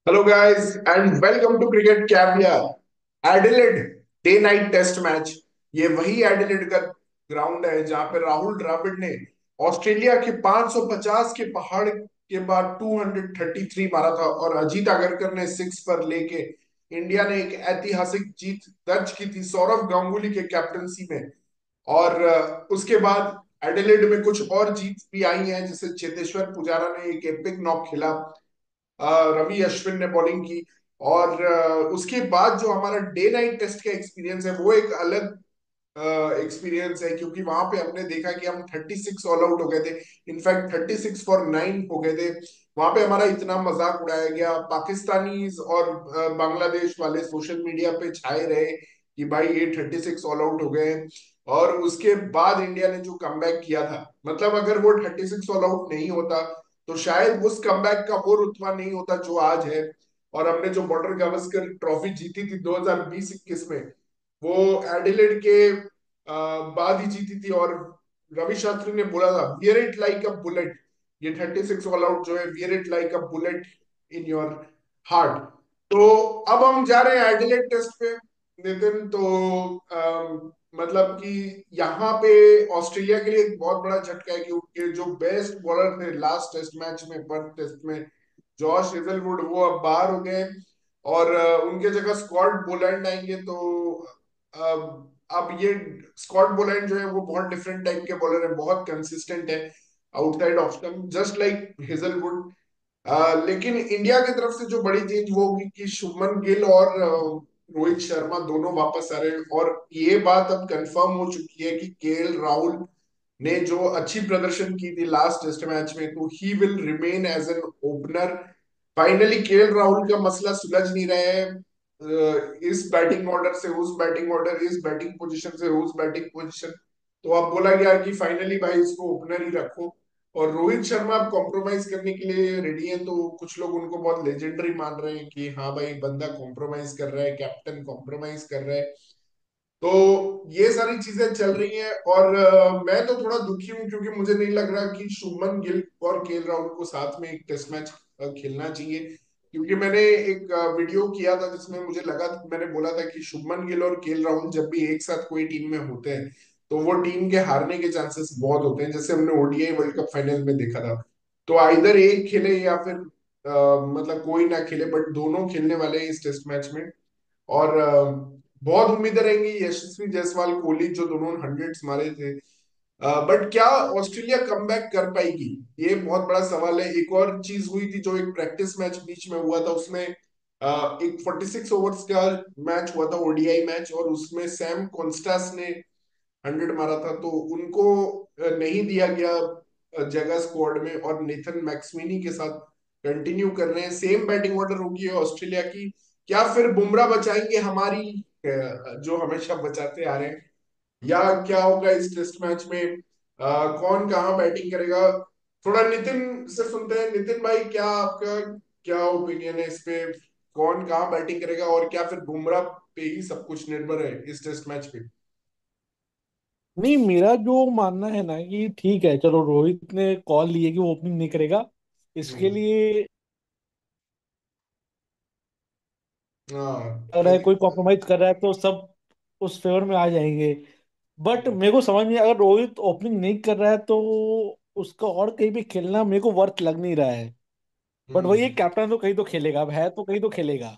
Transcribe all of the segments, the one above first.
Hello guys and welcome to cricket caviar. Adelaide day night test match. ये वही Adelaide का ground है जहां पे राहुल द्रविड़ ने ऑस्ट्रेलिया के 550 के पहाड़ के बाद 233 मारा था और अजीत आगरकर ने सिक्स पर लेके इंडिया ने एक ऐतिहासिक जीत दर्ज की थी सौरव गांगुली के कैप्टनसी में। और उसके बाद एडिलेड में कुछ और जीत भी आई हैं, जैसे चेतेश्वर पुजारा ने एक एपिक नॉक खेला, रवि अश्विन ने बॉलिंग की। और उसके बाद जो हमारा डे नाइट टेस्ट का एक्सपीरियंस है वो एक अलग एक्सपीरियंस है, क्योंकि वहां पे हमने देखा कि हम 36 ऑल आउट हो गए थे। इनफैक्ट 36 फॉर 9 हो गए थे। वहां पे हमारा इतना मजाक उड़ाया गया, पाकिस्तानीज और बांग्लादेश वाले सोशल मीडिया पे छाए रहे कि भाई ये 36 ऑल आउट हो गए हैं। और उसके बाद इंडिया ने जो कमबैक किया था, मतलब अगर वो 36 ऑल आउट नहीं होता तो शायद उस कमबैक का वो रुतबा नहीं होता जो आज है। और हमने जो बॉर्डर गावस्कर ट्रॉफी जीती थी 2020-21 में, वो एडिलेड के बाद ही जीती थी। और रवि शास्त्री ने बोला था wear it like a bullet. ये 36 ऑल आउट जो है, wear it like a bullet in your heart. तो अब हम जा रहे हैं एडिलेड टेस्ट पे, नितिन। तो मतलब कि यहाँ पे ऑस्ट्रेलिया के लिए एक बहुत बड़ा झटका है कि उनके जो बेस्ट बॉलर थे लास्ट टेस्ट मैच में, पर्थ टेस्ट में, जॉश हेजलवुड, वो अब बाहर हो गए। और उनके जगह स्कॉट बोलैंड आएंगे। तो अब ये स्कॉट बोलैंड जो है वो बहुत डिफरेंट टाइप के बॉलर है, बहुत कंसिस्टेंट है outside off stump, just like Hazlewood. लेकिन इंडिया की तरफ से जो बड़ी चीज वो होगी कि शुभमन गिल और रोहित शर्मा दोनों वापस आ रहे हैं। और ये बात अब कंफर्म हो चुकी है कि केएल राहुल ने जो अच्छी प्रदर्शन की थी लास्ट टेस्ट मैच में, तो he will remain as an opener. Finally KL Rahul का मसला सुलझ नहीं रहा है, इस बैटिंग ऑर्डर से उस बैटिंग ऑर्डर, इस बैटिंग पोजीशन से उस बैटिंग पोजीशन। तो अब बोला गया कि फाइनली भाई इसको ओपनर ही रखो। और रोहित शर्मा अब कॉम्प्रोमाइज करने के लिए रेडी है, तो कुछ लोग उनको बहुत लेजेंडरी मान रहे हैं कि हाँ भाई बंदा कॉम्प्रोमाइज कर रहा है, कैप्टन कॉम्प्रोमाइज कर रहा है। तो ये सारी चीजें चल रही हैं। और मैं तो थोड़ा दुखी हूँ, क्योंकि मुझे नहीं लग रहा कि शुभमन गिल और केएल राहुल को साथ में एक टेस्ट मैच खेलना चाहिए। क्योंकि मैंने एक वीडियो किया था जिसमें मुझे लगा, मैंने बोला था कि शुभमन गिल और केएल राहुल जब भी एक साथ कोई टीम में होते हैं तो वो टीम के हारने के चांसेस बहुत होते हैं, जैसे हमने ओडीआई वर्ल्ड कप फाइनल में देखा था। तो आइदर एक खेले या फिर मतलब कोई ना खेले, बट दोनों खेलने वाले हैं इस टेस्ट मैच में। और बहुत उम्मीदें रहेंगी यशस्वी जायसवाल, कोहली, जो दोनों हंड्रेड्स मारे थे। बट क्या ऑस्ट्रेलिया कमबैक कर पाएगी, ये बहुत बड़ा सवाल है। एक और चीज हुई थी, जो एक प्रैक्टिस मैच बीच में हुआ था, उसमें एक 46 ओवर्स का मैच हुआ था, ओडीआई मैच, और उसमें सैम कॉन्स्टास ने 100 मारा था। तो उनको नहीं दिया गया जगह स्क्वाड में, और नेथन मैक्सवेनी के साथ कंटिन्यू कर रहे हैं। सेम बैटिंग ऑर्डर होगी ऑस्ट्रेलिया की। क्या फिर बुमराह बचाएंगे हमारी, जो हमेशा बचाते आ रहे हैं, या क्या होगा इस टेस्ट मैच में? कौन कहाँ बैटिंग करेगा? थोड़ा नितिन से सुनते हैं। नितिन भाई, क्या आपका क्या ओपिनियन है इस पे? कौन कहाँ बैटिंग करेगा, और क्या फिर बुमराह पे ही सब कुछ निर्भर है इस टेस्ट मैच पे? नहीं, मेरा जो मानना है ना कि ठीक है, चलो रोहित ने कॉल लिए कि वो ओपनिंग नहीं करेगा। इसके हम्म। लिए हाँ, अगर है कोई कॉम्प्रोमाइज कर रहा है तो सब उस फेवर में आ जाएंगे। बट मेरे को समझ नहीं, अगर रोहित ओपनिंग नहीं कर रहा है तो उसका और कहीं भी खेलना मेरे को वर्थ लग नहीं रहा है। बट वही एक हम्म। कैप्टन तो कहीं तो खेलेगा, अब है तो कहीं तो खेलेगा।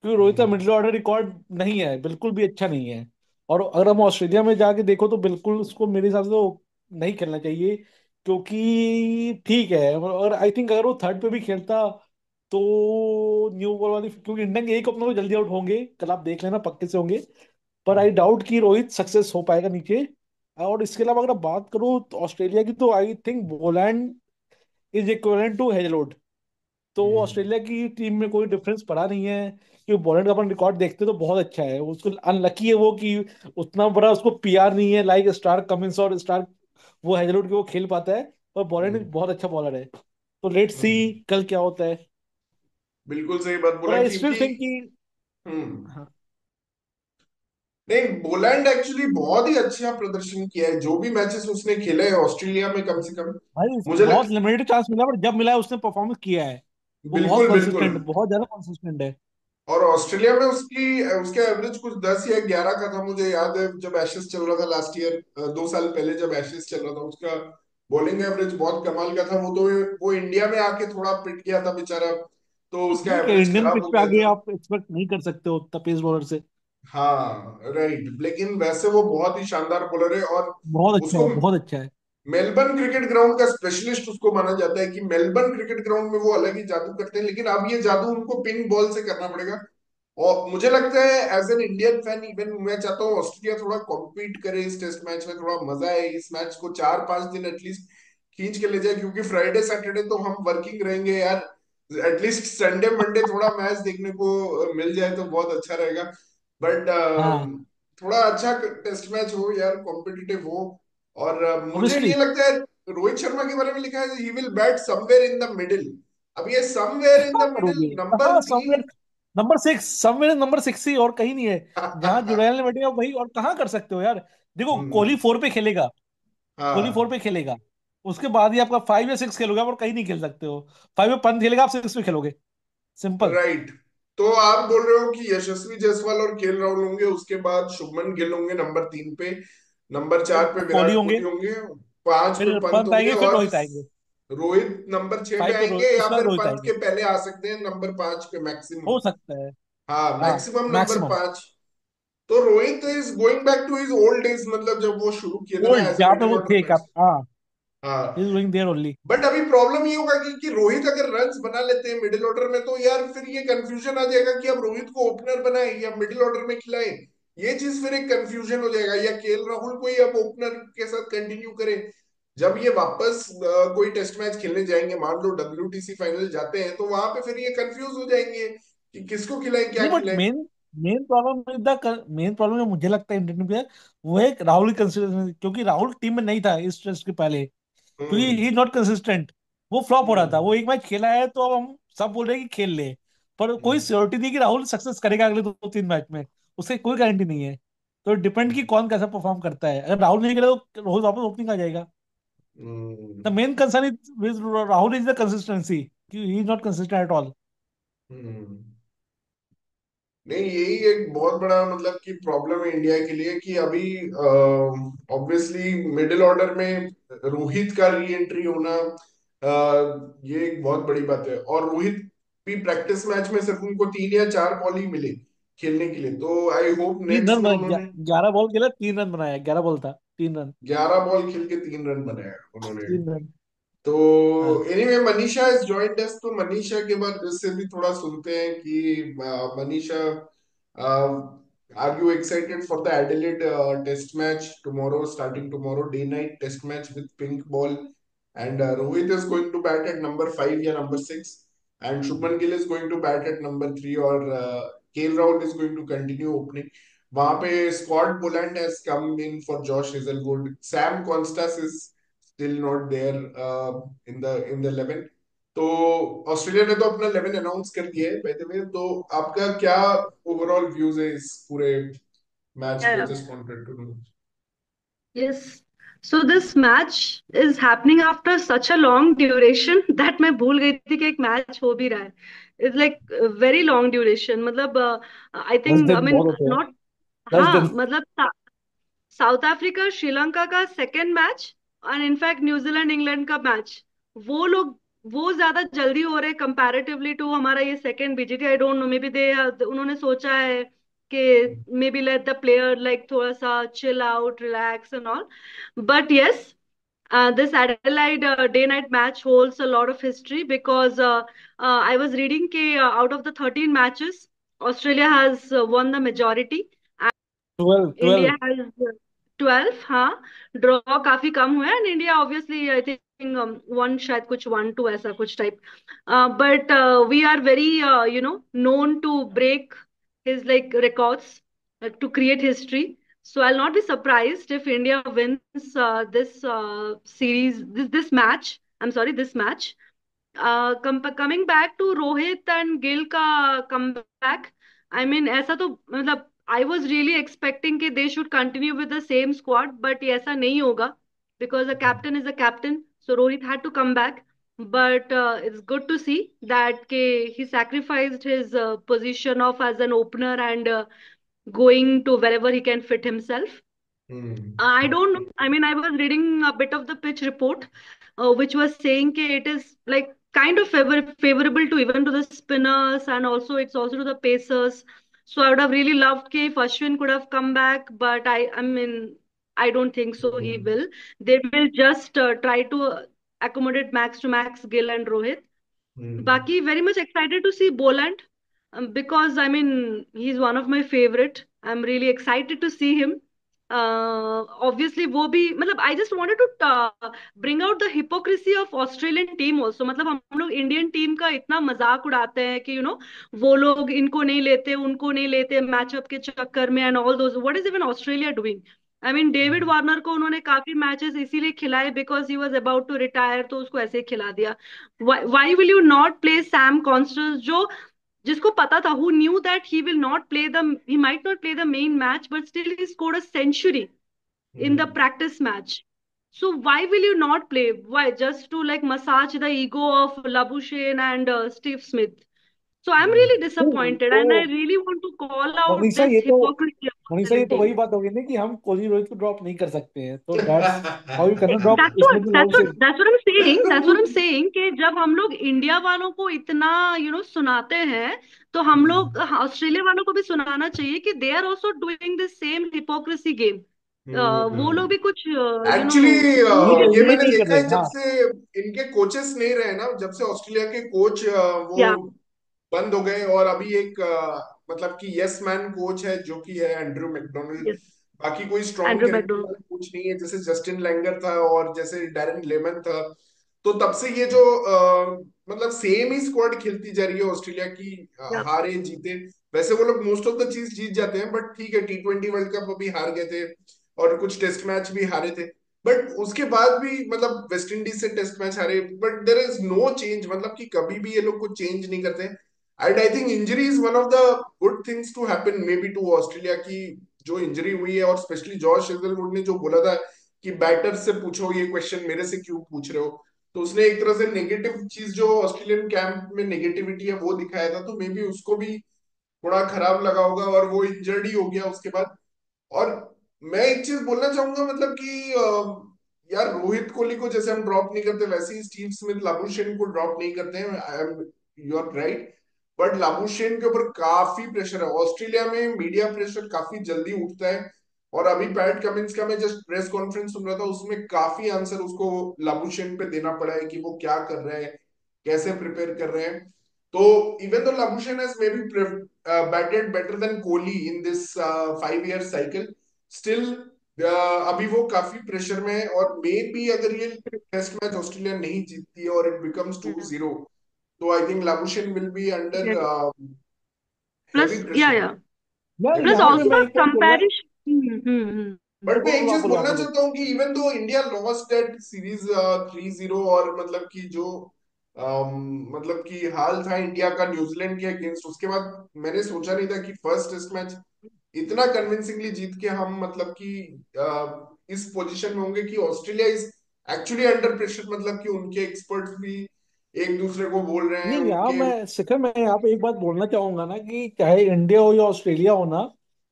क्योंकि रोहित का हम्म। मिडिल ऑर्डर रिकॉर्ड नहीं है, बिल्कुल भी अच्छा नहीं है। और अगर हम ऑस्ट्रेलिया में जाके देखो तो बिल्कुल उसको मेरे हिसाब से तो नहीं खेलना चाहिए। क्योंकि ठीक है, और आई थिंक अगर वो थर्ड पे भी खेलता तो न्यू बॉल वाली, क्योंकि इंडियन के एक ओपनर तो जल्दी आउट होंगे, कल आप देख लेना पक्के से होंगे। पर आई डाउट कि रोहित सक्सेस हो पाएगा नीचे। और इसके अलावा अगर बात करूँ तो ऑस्ट्रेलिया की, तो I think Boland is equivalent to Hazlewood. तो वो हम्म। ऑस्ट्रेलिया की टीम में कोई डिफरेंस पड़ा नहीं है। क्योंकि बॉलैंड का अपन रिकॉर्ड देखते तो बहुत अच्छा है, उसको अनलकी है वो कि उतना बड़ा उसको पीआर नहीं है लाइक स्टार कमिंस और स्टार वो हेजलवुड के वो खेल पाता है। पर बॉलैंड एक हम्म। बहुत अच्छा बॉलर है। तो लेट्स सी हम्म। कल क्या होता है। बिल्कुल सही बात पर बोला, आई स्टिल क्योंकि थिंक कि हम्म, हाँ नहीं, बोलैंड एक्चुअली बहुत ही अच्छा प्रदर्शन किया है जो भी मैचेस उसने खेले हैं ऑस्ट्रेलिया में, कम से कम। भाई, मुझे बहुत लग लिमिटेड चांस मिला, पर जब मिला है उसने परफॉर्मेंस किया है। वो बहुत बिल्कुल बिल्कुल। कंसिस्टेंट, बहुत ज्यादा कंसिस्टेंट है। और ऑस्ट्रेलिया में उसकी उसका एवरेज कुछ 10 या 11 का था, मुझे याद है जब एशेस चल रहा था लास्ट ईयर, 2 साल पहले जब एशेस चल रहा था, उसका बॉलिंग एवरेज बहुत कमाल का था। वो इंडिया में आके थोड़ा पिट गया था बेचारा, तो उसका ठीक है, एवरेज इंडियन खराब पिच हो पे गया आगे था। आप एक्सपेक्ट नहीं कर सकते हो उतना पेस बॉलर से। हाँ राइट, लेकिन वैसे वो बहुत ही शानदार बॉलर है। और बहुत अच्छा उसको है, बहुत अच्छा है। मेलबर्न क्रिकेट ग्राउंड का स्पेशलिस्ट उसको माना जाता है, कि मेलबर्न क्रिकेट ग्राउंड में वो अलग ही जादू करते हैं, लेकिन अब ये जादू उनको पिंक बॉल से करना पड़ेगा। और मुझे लगता है as an Indian fan, even मैं चाहता हूँ ऑस्ट्रेलिया थोड़ा कॉम्पीट करे इस टेस्ट मैच में, थोड़ा मजा है इस मैच को 4-5 दिन एटलीस्ट खींच के ले जाए, क्योंकि फ्राइडे सैटरडे तो हम वर्किंग रहेंगे यार। एटलीस्ट संडे मंडे थोड़ा मैच देखने को मिल जाए तो बहुत अच्छा रहेगा। बट हाँ, थोड़ा अच्छा टेस्ट मैच हो यार, कॉम्पिटिटिव हो। और मुझे ऑब्वियसली। ये लगता है रोहित शर्मा के बारे में लिखा है he will bat somewhere in the middle. अब ये समवेयर इन कहाँ द मिडिल करोगे, नंबर कहाँ तीन। समवेयर? नंबर 6, समवेयर नंबर 6 ही, और कहीं नहीं है। जहां जुड़ैल ने बैठेगा वही, और कहाँ कर सकते हो यार? देखो, कोहली हम्म। 4 पे खेलेगा। कोहली 4 हाँ पे खेलेगा। उसके बाद ही आपका 5 या 6 खेलोगे, और कहीं नहीं खेल सकते हो। 5 में पंत खेलेगा, आप 6 में खेलोगे। सिंपल। राइट। तो आप बोल रहे हो कि यशस्वी जायसवाल और केएल राहुल होंगे, उसके बाद शुभमन गिल होंगे नंबर 3 पे, नंबर 4 पे कोहली विराट होंगे, कोहली होंगे, 5 पे फिर पंत पंत होंगे, आएंगे, फिर और रोहित आएंगे। रोहित नंबर 6 पे 5 पे आएंगे, या उसके बाद फिर रोहित पंत आएंगे। के पहले आ सकते हैं नंबर 5 पे मैक्सिमम। हो सकता है। हाँ हाँ, मैक्सिमम नंबर मैक्सिमम। 5। तो Rohit is going back to his old days, मतलब जब वो शुरू किए थे ना ओल्ड, एज ए जहाँ पे मिडिल वो ऑर्डर थे बैट्स। क्या? हाँ। हाँ। Is going there only. But अभी प्रॉब्लम ये होगा कि रोहित अगर रन्स बना लेते हैं मिडिल ऑर्डर में, तो यार फिर ये कंफ्यूजन आ जाएगा कि अब रोहित को ओपनर बनाए या मिडिल ऑर्डर में खिलाए। ये चीज फिर एक कंफ्यूजन हो जाएगा, या केएल राहुल को ही अब ओपनर के साथ कंटिन्यू करे। जब ये वापस कोई टेस्ट मैच खेलने जाएंगे, मान लो डब्ल्यूटीसी फाइनल जाते हैं, तो वहां पे फिर ये कंफ्यूज हो जाएंगे कि किसको खिलाएं क्या नहीं, बट खिलाएं। मेन मेन प्रॉब्लम जो मुझे लगता है इंडियन प्लेयर, वो है राहुल की कंसिस्टेंसी, क्योंकि राहुल टीम में नहीं था इस टेस्ट के पहले। क्योंकि hmm. He is not consistent. वो फ्लॉप हो रहा था, हम्म। वो एक मैच खेला है तो अब हम सब बोल रहे हैं कि खेल ले। पर कोई हम्म। श्योरिटी नहीं कि राहुल सक्सेस करेगा अगले 2-3 मैच में। उससे कोई गारंटी नहीं है। तो डिपेंड कि कौन कैसा परफॉर्म करता है। अगर राहुल नहीं करेगा तो रोहित वापस ओपनिंग आ जाएगा। Hmm. The main concern is Rahul is the consistency, कि he is not consistent at all. Hmm. नहीं यही एक बहुत बड़ा मतलब कि प्रॉब्लम है इंडिया के लिए, कि अभी ऑब्वियसली मिडिल ऑर्डर में रोहित का री एंट्री होना, ये एक बहुत बड़ी बात है। और रोहित भी प्रैक्टिस मैच में सिर्फ उनको 3 या 4 बॉल ही मिले खेलने के लिए, तो आई होप 3 रन नेक्स्ट में बना, उन्होंने 11 बॉल खेला, 3 रन बनाया, 11 बॉल था, 3 रन। 11 बॉल खेल के 3 रन बनाया उन्होंने। 3 रन। तो हाँ। Anyway Manisha is joined us, तो मनीषा के बाद इससे भी थोड़ा सुनते हैं कि Manisha, are you excited for the Adelaide test match tomorrow, starting tomorrow day night test match with pink ball, and Rohit is going to bat at number 5 या number 6, and Shubman Gill is going to bat at number 3, और KL Rahul is going to continue opening. वहां पे Scott Boland has come in for Josh Hazlewood, Sam Konstas is still not there in the 11। तो Australia ने तो अपना 11 announce कर दिया है बाय द वे। तो आपका क्या ओवरऑल व्यूज है इस पूरे मैच पे, Yeah. Just wanted to know. Yes. So this match is happening after such a long duration that मैं भूल गई थी कि एक मैच हो भी रहा है. It's like a very long duration. मतलब I दस think I दिन mean बहुत होते हैं। not. 10 दिन। हाँ मतलब साउथ अफ्रीका श्रीलंका का सेकेंड मैच और इनफैक्ट न्यूजीलैंड इंग्लैंड का मैच, वो लोग वो ज्यादा जल्दी हो रहे कंपैरेटिवली टू हमारा ये second BGT. I don't know, maybe they उन्होंने सोचा है कि maybe let the player like थोड़ा सा chill out relax and all. But yes, this Adelaide day night match holds a lot of history because I was reading कि out of the 13 matches Australia has won the majority. 12, India 12। Has 12. हाँ, draw काफी कम हुआ है and India obviously I think one, शायद कुछ 1-2 ऐसा कुछ टाइप. But we are very known to break his like records, to create history. So I'll not be surprised if India wins this series, this match. I'm sorry, this match. Coming back to Rohit and Gill का comeback, I mean ऐसा तो मतलब I was really expecting कि they should continue with the same squad, but ये ऐसा नहीं होगा because the captain is a captain, so Rohit had to come back. but it's good to see that he sacrificed his position of as an opener and going to wherever he can fit himself. Hmm I don't know. I mean, I was reading a bit of the pitch report, which was saying that it is like kind of favorable to even to the spinners, and also it's also to the pacers. So I would have really loved if Ashwin could have come back, but I mean, I don't think so. He hmm will. They will just try to accommodate max to max Gill and Rohit. Hmm Baki, very much excited to see Boland, because I mean he's one of my favorite. I'm really excited to see him. Obviously वो भी मतलब I just wanted to bring out the hypocrisy of Australian team also. मतलब हम लोग Indian team का इतना मजाक उड़ाते हैं कि वो लोग इनको नहीं लेते उनको नहीं लेते मैचअप के चक्कर में, and all those what is even Australia doing. I mean David Warner को उन्होंने काफी मैचेस इसीलिए खिलाए because he was about to retire, तो उसको ऐसे ही खिला दिया. why will you not play Sam Constance, जो जिसको पता था, who knew that he might not play the main match, but still he scored a century in the hmm practice match. So why will you not play? Why? Just to like massage the ego of Labuschagne and Steve Smith. So I'm really नहीं, disappointed, तो and I really want to call out Manisha this ये तो hypocrisy of Manisha ये Australian तो वही team. बात होगी ना कि हम कोहली रोहित को ड्रॉप नहीं कर सकते हैं, तो that's how you can drop That's what Smith that's what लाउसेन. that's what I'm saying. That's what I'm saying कि जब हम लोग इंडिया वालों को इतना सुनाते हैं, तो हम लोग ऑस्ट्रेलिया वालों को भी सुनाना चाहिए कि they are also doing the same hypocrisy game. वो लोग भी कुछ एक्चुअली प्रूव ये ये ये मैंने नहीं कर देखा रहे है हैं, जब हाँ. से इनके कोचेस नहीं रहे ना, जब से ऑस्ट्रेलिया के कोच वो या. बंद हो गए, और अभी एक मतलब कि यस मैन कोच है जो कि है एंड्रू मैकडोनल्ड. यस. बाकी कोई स्ट्रॉन्ग एंड्रू कैरेक्टर मैकडोनल्ड. वाला कोच नहीं है, जैसे जस्टिन लैंगर था और जैसे डैरेन लेमन था. तो तब से ये जो मतलब सेम ही स्क्वाड खेलती जा रही है ऑस्ट्रेलिया की. या. हारे जीते, वैसे वो लोग मोस्ट ऑफ द चीज जीत जाते हैं, बट ठीक है, T20 वर्ल्ड कप अभी हार गए थे और कुछ टेस्ट मैच भी हारे थे. बट उसके बाद भी मतलब वेस्ट इंडीज से टेस्ट मैच हारे, but there is no change, मतलब कि कभी भी ये लोग कुछ चेंज नहीं करते. And I think injury is one of the good things to happen may be to Australia की. जो इंजरी हुई है, और स्पेशली जॉश हेजलवुड ने जो बोला था कि बैटर से पूछो ये क्वेश्चन, मेरे से क्यों पूछ रहे हो, तो उसने एक तरह से नेगेटिव चीज जो ऑस्ट्रेलियन कैंप में नेगेटिविटी है वो दिखाया था, तो मे बी उसको भी थोड़ा खराब लगा होगा और वो इंजर्ड ही हो गया उसके बाद. और मैं एक चीज बोलना चाहूंगा, मतलब कि यार रोहित कोहली को जैसे हम ड्रॉप नहीं करते, वैसे ही स्टीव स्मिथ लाबुशेन को ड्रॉप नहीं करते हैं. I am, you are right. But Labuschagne के ऊपर काफी प्रेशर है ऑस्ट्रेलिया में, मीडिया प्रेशर काफी जल्दी उठता है. और अभी पैट कमिंस का मैं जस्ट प्रेस कॉन्फ्रेंस सुन रहा था, उसमें काफी आंसर उसको लाबुशेन पे देना पड़ा है कि वो क्या कर रहे हैं, कैसे प्रिपेयर कर रहे हैं. तो even though Labuschagne has may be batted better than Kohli in this 5 year cycle. Still अभी वो काफी प्रेशर में है, और मे बी अगर ये टेस्ट मैच ऑस्ट्रेलिया नहीं जीतती है और इट बिकम्स 2-0, तो I think Labuschagne will be under plus heavy या प्रेशर. या यार प्लस यहाँ पे ऑल्सो मैं द एक बात बोलना. कंपैरिजन. बट मैं एक बोलो आप चीज बोलो आप बोलना बोलो. चाहता हूँ कि even though India lost that series 3-0, और मतलब कि जो मतलब कि हाल था इंडिया का न्यूजीलैंड के अगेंस्ट, उसके बाद मैंने सोचा नहीं था कि फर्स्ट टेस्ट मैच इतना कन्विंसिंगली जीत के हम मतलब कि इस पोजीशन में होंगे कि Australia is actually under pressure, मतलब कि उनके एक्सपर्ट्स भी एक दूसरे को बोल रहे हैं नहीं, यहाँ उनके. मैं शिखर, मैं यहाँ पे एक बात बोलना चाहूंगा ना कि चाहे इंडिया हो या ऑस्ट्रेलिया हो ना,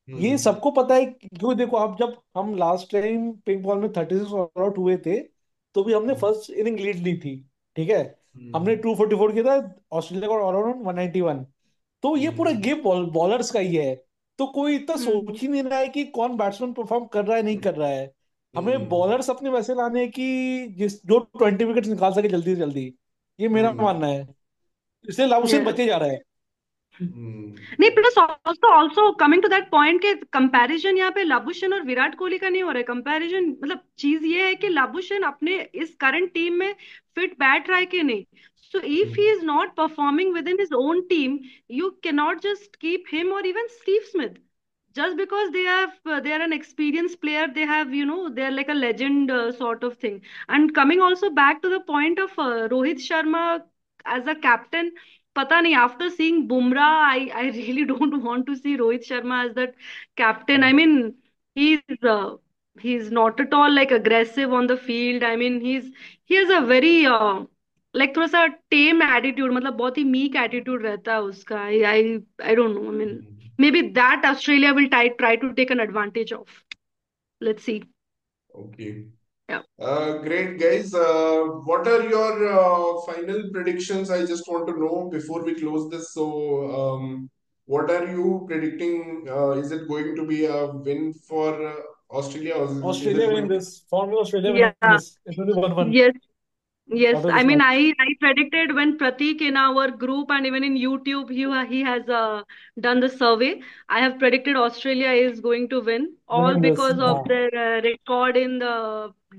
ये हम्म सबको पता है. क्यों, देखो आप, जब हम लास्ट टाइम पिंक बॉल में 36 ऑल आउट हुए थे, तो भी हमने फर्स्ट इनिंग लीड ली थी. ठीक है. हमने हम्म 244 किया था, ऑस्ट्रेलिया का ऑल आउट 191. तो ये पूरा हम्म गेम बॉलर्स का ही है. तो कोई इतना सोच हम्म. ही नहीं रहा है कि कौन बैट्समैन परफॉर्म कर रहा है नहीं कर रहा है. हमें हम्म बॉलर्स अपने वैसे लाने हैं कि जिस जो 20 विकेट निकाल सके जल्दी से जल्दी. ये मेरा हम्म मानना है. इसलिए लाबुशेन Yes. बचे जा रहा है. हम्म नहीं, plus also coming to that point के कंपैरिजन यहाँ पे लाबुशेन और विराट कोहली का नहीं हो रहा है कंपैरिजन. मतलब चीज ये है कि लाबुशेन अपने इस करंट टीम में फिट बैठ रहा है कि नहीं. So if he is not performing with in his own team, you cannot just keep him or even Steve Smith just because they are an experienced player. They have, they are like a legend sort of thing. And coming also back to the point of Rohit Sharma as a captain, pata nahi, after seeing Bumrah, I really don't want to see Rohit Sharma as that captain. I mean, he's he's not at all like aggressive on the field. I mean, he has a very like थोड़ा सा टेम attitude, मतलब बहुत ही meek attitude रहता है उसका। I I don't know, I mean maybe that Australia will try to take an advantage of. Let's see. Okay. Great, guys. What are your final predictions? I just want to know before we close this. So, what are you predicting? Is it going to be a win for Australia, or is Australia it winning going to? This, for me Australia winning या this, it will be 1-1 yes Yes, out of I this mean, match. I predicted when Pratik in our group and even in YouTube, he has done the survey. I have predicted Australia is going to win, all Winning this, because of their record in the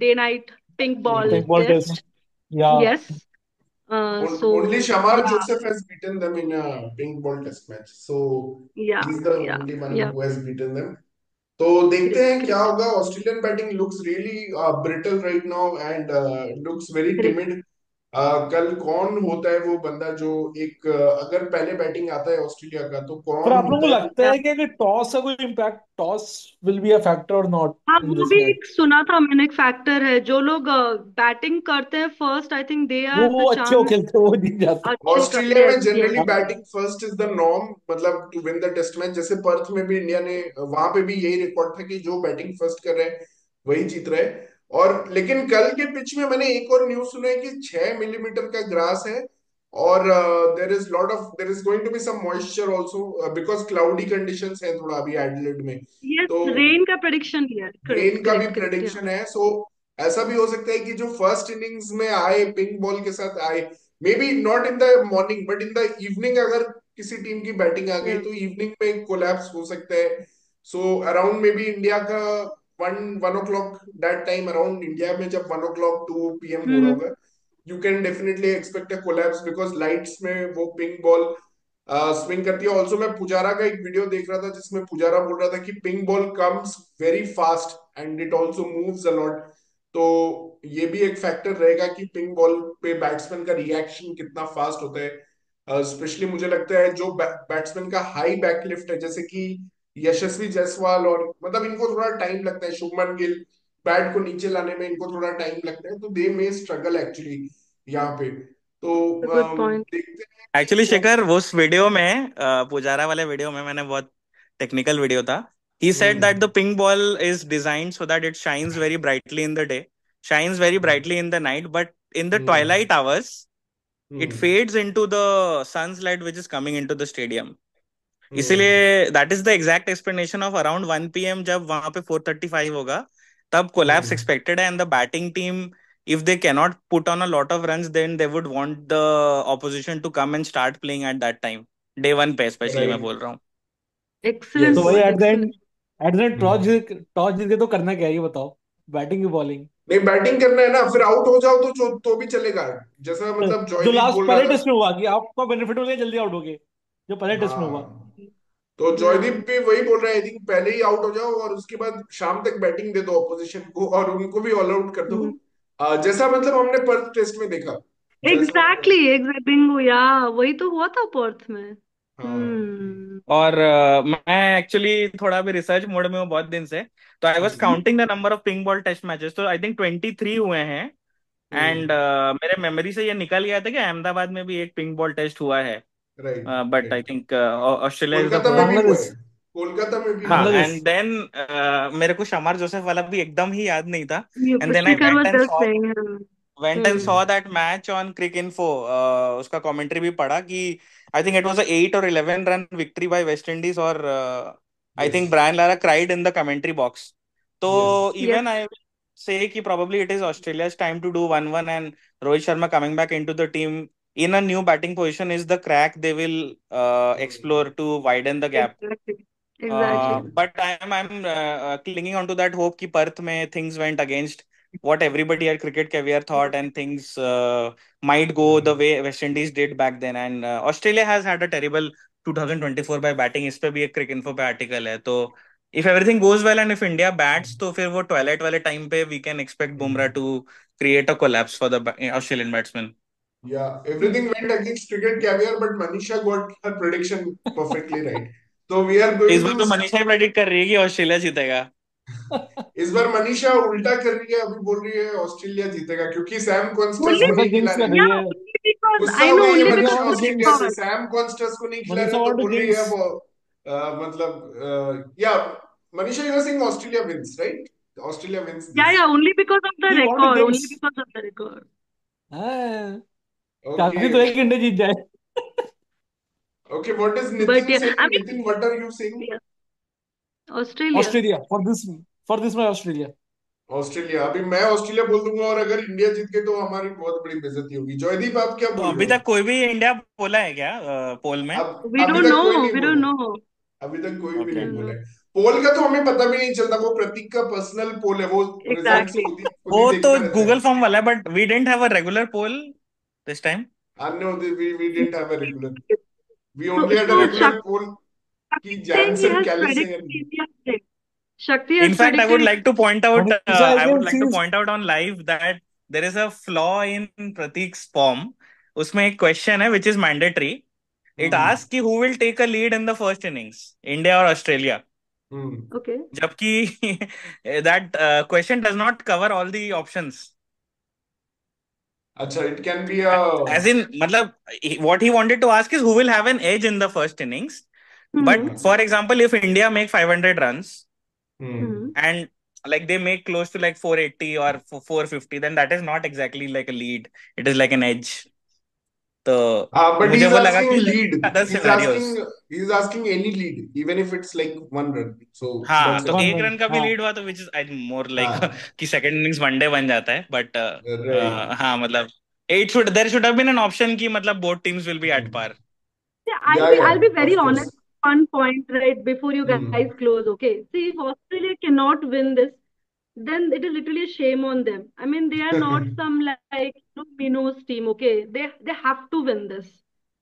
day-night pink ball pink Hmm. ball test. test. Yeah. Yes. So Only Shamar yeah, Joseph has beaten them in a pink ball test match. So yeah, he's the yeah, only one yeah. who has beaten them. तो देखते Correct, हैं क्या correct, होगा. Australian batting looks really brittle right now and looks very correct. Timid. कल कौन होता है वो बंदा जो एक अगर पहले बैटिंग आता है ऑस्ट्रेलिया का तो पर कौन आप लोगों को होता है वो. लगता Yeah. है कि टॉस का कोई impact, toss will be a factor और नॉट हाँ, इन वो दिस भी मैच? एक सुना था मैंने, एक फैक्टर है। जो लोग बैटिंग करते हैं फर्स्ट, आई थिंक दे वो आर द अच्छे हो चांस खेलते, वो जीत जाते अच्छे का। ऑस्ट्रेलिया में yes, generally yes. Batting first is the norm, मतलब to win the test match. जैसे पर्थ में भी इंडिया ने वहां पे भी यही रिकॉर्ड था कि जो बैटिंग फर्स्ट कर रहे हैं वही जीत रहे हैं. और लेकिन कल के पिच में मैंने एक और न्यूज सुना है कि 6 मिलीमीटर का ग्रास है और there is going to be some moisture also because cloudy conditions हैं थोड़ा अभी एडिलेड में. यस, तो रेन का प्रेडिक्शन भी है। करेक्ट, रेन का भी करेक्ट, करेक्ट। या प्रेडिक्शन है. सो ऐसा भी हो सकता है कि जो फर्स्ट इनिंग्स में आए पिंक बॉल के साथ आए, may be not in the morning but in the evening, अगर किसी टीम की बैटिंग आ गई या तो इवनिंग में कोलैप्स हो सकता है. So around may be India का 1 o'clock, that time around India में जब 1 o'clock 2 p.m. हो रहा हम्म होगा, you can definitely expect a collapse because lights में वो पिंक बॉल स्विंग करती है. ऑल्सो मैं पुजारा का एक वीडियो देख रहा था जिसमें पुजारा बोल रहा था कि pink ball comes very fast and it also moves a lot. तो ये भी एक फैक्टर रहेगा कि पिंक बॉल पे बैट्समैन का रिएक्शन कितना फास्ट होता है. स्पेशली मुझे लगता है जो बैट्समैन का हाई बैकलिफ्ट है जैसे कि यशस्वी जायसवाल, और मतलब इनको थोड़ा टाइम लगता है, शुभमन गिल, बैट को नीचे लाने में इनको थोड़ा टाइम लगता है, तो दे मे स्ट्रगल एक्चुअली यहाँ पे. तो गुड पॉइंट। देखते हैं एक्चुअली कि शिखर, वो उस वीडियो में पुजारा वाले वीडियो में मैंने बहुत टेक्निकल वीडियो था. He said that the hmm. Pink ball is designed so that it shines very brightly in the day, shines very brightly in the night, but in the hmm. Twilight hours it hmm. Fades into the sun's light which is coming into the stadium. Hmm. इसीलिए that is the exact explanation of around 1 p.m. जब वहां पे 4:35 होगा, तब collapse hmm. Expected है. And the batting team, if they cannot put on a lot of runs, then they would want the opposition to come and start playing at that time. Day one पे specially मैं right. बोल रहा हूँ. Excellent तो yes. भाई point, eight excellent. The end hmm. Toss जीत के तो करना क्या है ये बताओ, बैटिंग की बॉलिंग? नहीं, बैटिंग करना है ना, फिर आउट हो जाओ तो भी चलेगा. जैसा मतलब जो जॉयदीप लास्ट बोल रहा पहले था. टेस्ट में हुआ कि आपका बेनिफिट हो गया, जल्दी आउट हो गए, जो पहले टेस्ट में हुआ। हाँ, तो या जॉयदीप भी वही बोल रहा है, आई थिंक पहले ही आउट हो जाओ और उसके बाद शाम तक बैटिंग दे दो ऑपोजिशन को और उनको भी ऑल आउट कर दो. जैसा मतलब हमने पर्थ टेस्ट में देखा, जैसा. Exactly, exact Bingo. या वही तो हुआ था पर्थ में। हाँ. और मैं एक्चुअली थोड़ा भी रिसर्च मोड में हूँ बहुत दिन से. तो I was hmm. Counting the number of pink ball test matches, तो आई थिंक 23 हुए हैं. And hmm. मेरे मेमोरी से ये निकल गया था कि अहमदाबाद में भी एक पिंक बॉल टेस्ट हुआ है. Right. But I right. Think Australia is the Kolkata में भी होस्ट. हुआ है. बांग्लादेश, कोलकाता में भी हाँ, हुआ है. बांग्लादेश। एंड देन मेरे को शमार जोसेफ वाला भी एकदम ही याद नहीं था. And then I Shikhar went was and just saw saying. Went and hmm saw that match on Cricinfo. उसका कमेंट्री भी पढ़ा कि I think it was a 8 or 11 run victory by West Indies. और I yes. Think Brian Lara cried in the commentary box. तो yes. Yes. Even I will say कि probably it is Australia's time to do 1-1, and Rohit Sharma coming back into the team in a new batting position is the crack they will explore to widen the gap. Exactly, exactly. But I'm clinging on to that hope कि Perth में things went against what everybody at Cricket Caviar thought, and things might go the way West Indies did back then. And Australia has had a terrible 2024 by batting. इस पे भी एक Cricket Info पे article है. तो if everything goes well and if India bats, तो फिर वो twilight वाले time पे we can expect Bumrah to create a collapse for the Australian batsmen. Yeah, everything went against Cricket Caviar, but Manisha got her prediction perfectly right. So we are इस going bar to. तो मनीषा ही predict कर रही है कि Australia जीतेगा. इस बार मनीषा उल्टा कर रही है, अभी बोल रही है ऑस्ट्रेलिया जीतेगा क्योंकि सैम कॉन्स्टस Only, को मनीषा नहीं खिला जिंक्स कर रही है। रही yeah, है। only because गुस्सा I हो know, गई है only Manisha because Manisha of want the to Australia jinx. से, record. सैम कॉन्स्टस को नहीं खिला रहे मनीषा तो वांट टू बोल रही है जिंक्स। वो मतलब या Manisha you are saying Australia wins right, Australia wins Yeah, this. yeah, only because of the she want to record. Only jinx. because of the record. हाँ, ओके चाहती तो है कि इंडिया जीत जाए। Okay, what is But Nitin yeah, I saying? mean, Nitin what are you saying? yeah, Australia. Australia for this match Australia. Australia, अभी मैं Australia बोल दूंगा और अगर इंडिया जीत गई तो हमारी बहुत बड़ी बेइज्जती होगी। जयदीप आप क्या तो बोल रहे अभी हो? तक कोई भी इंडिया बोला है क्या पोल में? अब We अभी don't तक कोई know. नहीं We don't बोला है, know. अभी तक कोई भी We ओके, नहीं don't बोला know. है। पोल का तो हमें पता भी नहीं चलता, वो प्रतीक का पर्सनल पोल है, वो रिजल्ट्स Exactly. खुद ही वो तो देखता रहता है। गूगल फॉर्म वाला है, but we didn't have a regular poll this time. I know that we didn't have a regular, we So, only had a so regular Shakti poll कि saying he Jansen has Kelly से predicted India win. Shakti has in fact I would predicted. Like to point out Manisha I I can would like see. To point out on live that there is a flaw in Prateek's form. उसमें एक question है which is mandatory. It hmm ask कि who will take a lead in the first innings, India और Australia. Hmm. Okay. जबकि that question does not cover all the options. अच्छा, it can be a As in, matlab, what he wanted to ask is who will have an edge in the first innings. But Hmm. for example, if India make 500 runs Hmm. and like they make close to like 480 or 450, then that is not exactly like a lead. It is like an edge. तो but मुझे he's वो लगा asking कि lead, other he's scenarios. asking he's asking any lead even if it's like 1 run, so हाँ, that's तो it। One एक run run का भी हाँ। लीड हुआ तो which is I more like हाँ कि सेकंड इनिंग्स वनडे बन जाता है, बट राइट। हाँ मतलब it should there should have been an option कि मतलब both teams will be at par. Yeah, या I'll be very off honest. Course. One point right before you guys हम्म close. Okay. See, if Australia cannot win this, then it is literally a shame on them. I mean, they are not some like Minos team. Okay, they have to win this.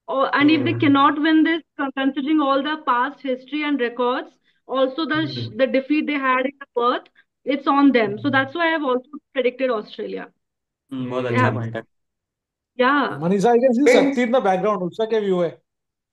Or and if they hmm cannot win this, considering all the past history and records, also hmm the defeat they had in the Perth, it's on them. So hmm that's why I have also predicted Australia. बहुत They अच्छा have, hmm. Point है। yeah. Manisha I can see नहीं शक्ति in the background, उसका क्या view है?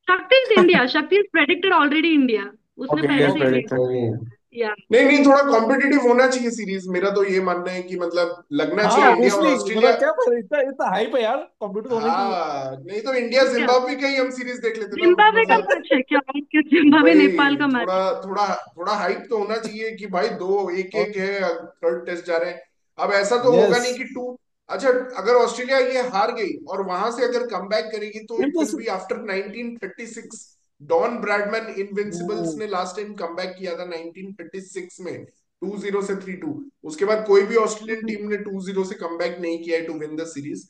Shakti is India. Shakti is predicted already India. उसने okay, India पहले इज से ही प्रेडिक्टेड। predict ओ किया। Yeah. नहीं नहीं, थोड़ा कॉम्पिटिटिव होना चाहिए सीरीज, मेरा तो ये मानना है कि मतलब लगना हाँ चाहिए Yeah. इंडिया और ऑब्वियसली, ऑस्ट्रेलिया। मतलब क्या पर इतना इतना हाइप है यार, कंप्यूटर होने चाहिए। हाँ नहीं तो इंडिया Yeah. जिम्बाब्वे का ही हम सीरीज देख लेते ना जिम्बाब्वे का मतलब। मैच है क्या? कि जिम्बाब्वे नेपाल वही का थोड़ा मैच है। थोड़ा थोड़ा हाइप तो होना चाहिए कि भाई दो एक और एक है, थर्ड टेस्ट जा रहे हैं। अब ऐसा तो होगा यस, नहीं कि टू। अच्छा, अगर ऑस्ट्रेलिया ये हार गई और वहां से अगर कमबैक करेगी तो फिर इट तो will be after 1936। Don Bradman invincibles ओ, ने लास्ट टाइम कमबैक किया था 1936 में, 2-0 से 3-2। उसके बाद कोई भी ऑस्ट्रेलियन हम्म। टीम ने 2-0 से कमबैक नहीं किया है टू विन द सीरीज।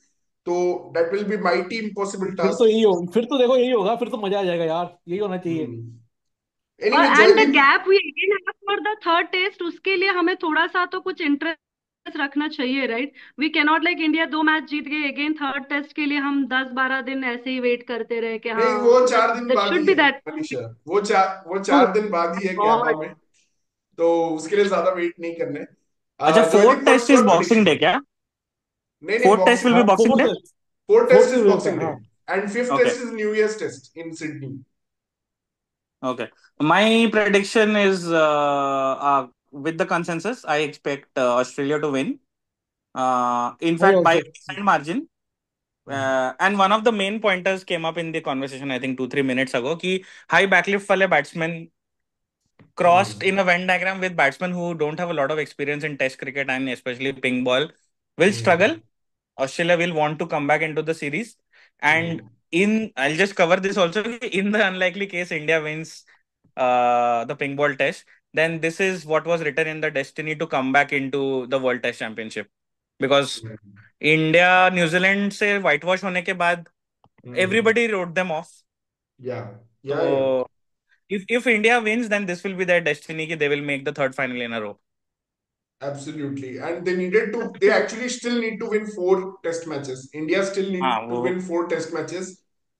तो that will be mighty impossible फिर तो टास्क। यही हो, फिर तो देखो यही होगा, फिर तो मजा आ जाएगा यार, यही होना चाहिए। और anyway and the Jaideep. Gap we again have for the third test, उसके लिए हमें थोड़ा सा तो कुछ इंटरेस्ट रखना चाहिए, right? We can not like India 2 match जीत गए अगेन थर्ड टेस्ट के लिए हम 10-12 दिन ऐसे ही वेट करते रहे कि नहीं, हाँ, वो 4 दिन दैट बाद शुड ही बी है दैट। मनीषा, वो चार दिन बाद ही है गैबा गॉड। में, तो उसके लिए ज्यादा वेट नहीं करना है। अच्छा, Jaydeep, fourth what's test is your boxing prediction? Day क्या? नहीं नहीं, fourth test will boxing. Be हाँ boxing day. Fourth test fourth is का बॉक्सिंग डे हाँ। And fifth okay, test is new year's test in Sydney. okay. My prediction is with the consensus, I expect Australia to win. In I fact, by also. a decent margin. And one of the main pointers came up in the conversation, I think 2-3 minutes ago, कि high backlift वाले batsmen crossed in a Venn diagram with batsmen who don't have a lot of experience in Test cricket and especially pink ball will struggle. Australia will want to come back into the series. And I'll just cover this also. In the unlikely case India wins the pink ball test, then this is what was written in the destiny to come back into the World Test Championship. Because India New Zealand से white wash होने के बाद everybody wrote them off. या या So if India wins, then this will be their destiny कि they will make the third final in a row. absolutely, and they actually still need to win 4 test matches. India still need हाँ to वो win 4 test matches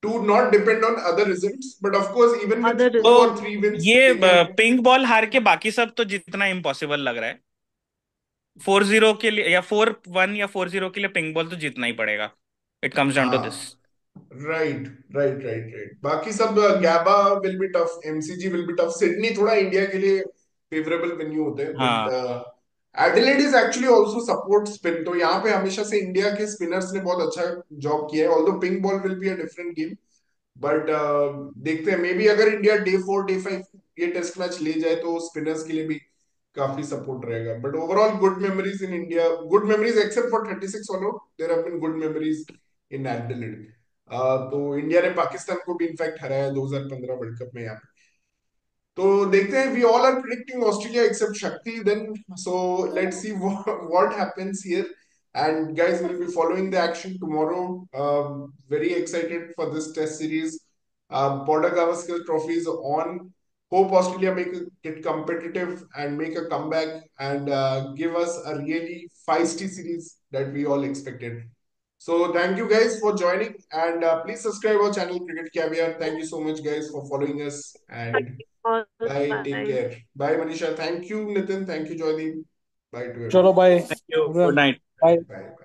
to not depend on other results, but of course even with other two तो or three wins ये they can। Pink ball हार के बाकी सब तो जितना इम्पॉसिबल लग रहा है, 4-0 के लिए या 4-1 या 4-0 के लिए पिंक बॉल तो जीतना ही पड़ेगा. It comes down to this. हाँ राइट राइट राइट राइट, बाकी सब Gabba will be tough, MCG will be tough, Sydney थोड़ा इंडिया के लिए फेवरेबल वेन्यू होते हैं, हाँ but Adelaide is actually also support spin, तो यहाँ पे हमेशा से इंडिया के स्पिनर्स ने बहुत अच्छा जॉब किया है, although pink ball will be a different game, but देखते हैं, मे बी अगर इंडिया डे 4 डे 5 ये टेस्ट मैच ले जाए तो स्पिनर्स के लिए भी काफी सपोर्ट रहेगा, but overall good memories in India, good memories except for 36 all out, there have been good memories in Adelaide. तो इंडिया ने पाकिस्तान को भी इनफैक्ट हराया 2015 वर्ल्ड कप में यहाँ पे। तो देखते हैं, we all are predicting Australia except Shakti then, so let's see what happens here, and guys will be following the action tomorrow. Very excited for this test series. Border Gavaskar trophy is on. Hope Australia make it competitive and make a comeback and give us a really feisty series that we all expected. So thank you guys for joining, and please subscribe our channel Cricket Caviar. Thank you so much guys for following us, and all. bye, take Bye. care. Bye Manisha, thank you Nitin, thank you Joydeep, bye to चलो everyone. Bye. Thank you, good night. Bye. Bye.